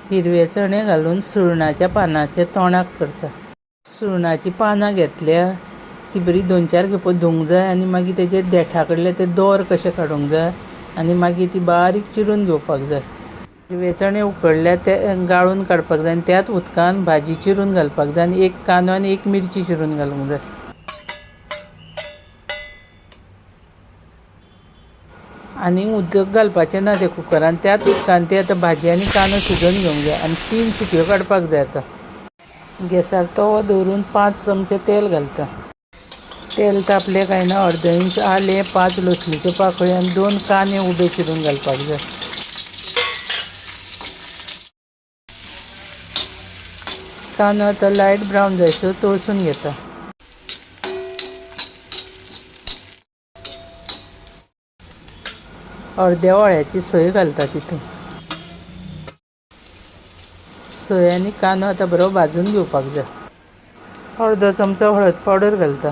हिरवे चणे घालून सुरणाच्या पानाचे तोंडाक करता। सुरणाची पानां घेतल्या ती बरी 2-4 खेपो धुवंक जाय आनी मागीर तेजे देठा कडले ते दोर कशे काडूंक जाय आनी मागीर ती बारीक चिरून घेवपाक जाय। हिरवे चणे उकडल्या ते गाळून काडपाक जाय आनी त्याच उदकान भाजी चिरून घालपाक जाय आनी एक कांदो आनी एक मिरची चिरून घालूंक जाय। आनी उदक घालपाचें ना ते कुकरान, त्याच उदकान ते आतां भाजी आनी कांदो शिजोवन घेवंक जाय आनी 3 शिटयो काडपाक जाय। आतां गॅसार तवो दवरून 5 चमचे तेल घालता। तेल तापलें काय ना अर्द इंच आलें, 5 लसणीच्यो पाकळ्यो आनी 2 कांदे उबे चिरून घालपाक जाय। कांदो आतां लायट ब्रावन जायसर तळसून घेता। अर्द्या वळ्याची सय घालता तितून। सय आनी कांदो आतां बरो भाजून घेवपाक जाय। अर्दो चमचो हळद पावडर घालता।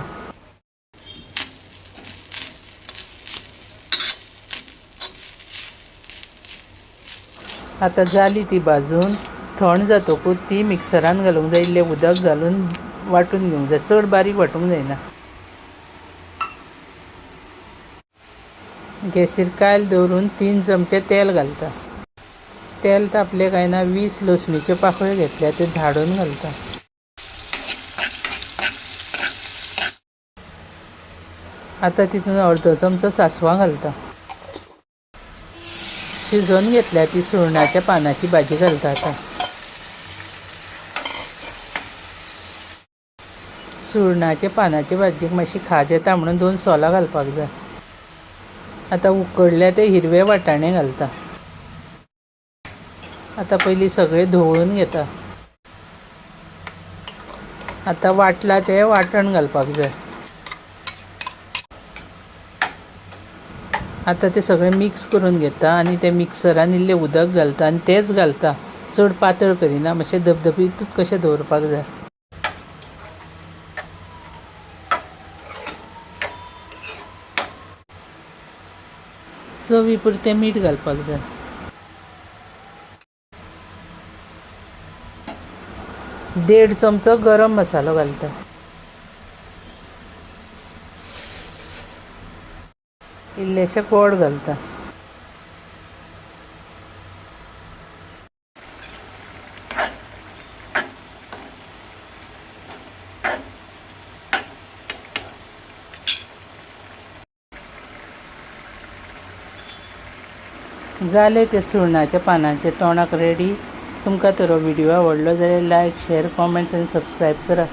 आतां जाली ती भाजून थंड जातकूच ती मिक्सरान घालूंक जाय, इल्लें उदक घालून वांटून घेवंक जाय, चड बारीक वांटूंक जायना। गॅसीर कायल दवरून 3 चमचे तेल घालता। तेल तापलें काय ना 20 लसणीच्यो पाकळ्यो घेतल्या त्यो झाडून घालता। आतां तितून अर्दो चमचो सासवां घालता। शिजोवन घेतल्या ती सुरणाच्या पानाची भाजी घालता। आतां सुरणाच्या पानाचे भाजयेक मातशी खाज येता म्हणून 2 सोलां घालपाक जाय। आतां उकडल्या ते हिरवे वाटाणे घालता। आतां पयलीं सगळें धवळून घेता। आतां वाटला तें वाटण घालपाक जाय। आतां तें सगळें मिक्स करून घेता आनी तें मिक्सरान इल्लें उदक घालता आनी तेंच घालता। चड पातळ करिना, मातशें धबधबीत कशें दवरपाक जाय। चवी पुरतें मीठ घालपाक जाय। देड चमचो गरम मसालो घालता। इल्लेशें गोड घालता। जालें ते सुरणाच्या पानांचे तोंडाक रेडी। तुमकां तर हो व्हिडिओ आवडलो जाल्यार लायक, शेअर, कॉमेंट्स आनी सबस्क्रायब करा।